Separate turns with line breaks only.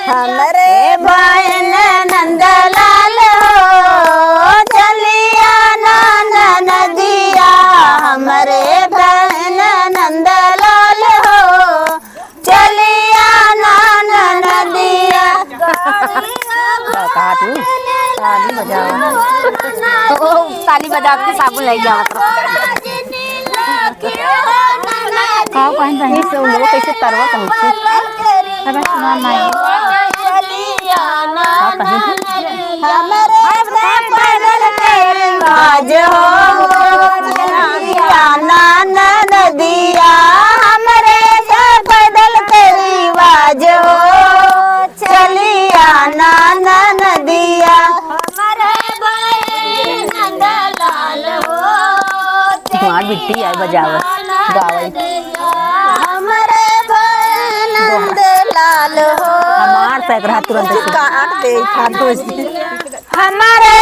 हमरे बहन नंदलाल हो चलिया नदिया हमरे बहन नंदलाल हो चलिया नदिया।
ताली बजा के साबुन ले गया कैसे तरवा पहुंचे
आज हो नदिया हमरे से पैदल तेरी बाज हो चलिया नदिया।
तुम्हार बिट्टी आई बजावत गावत
हमरे नंदलाल हो
हमार पैक रहा तुरंत
काट दे हमारे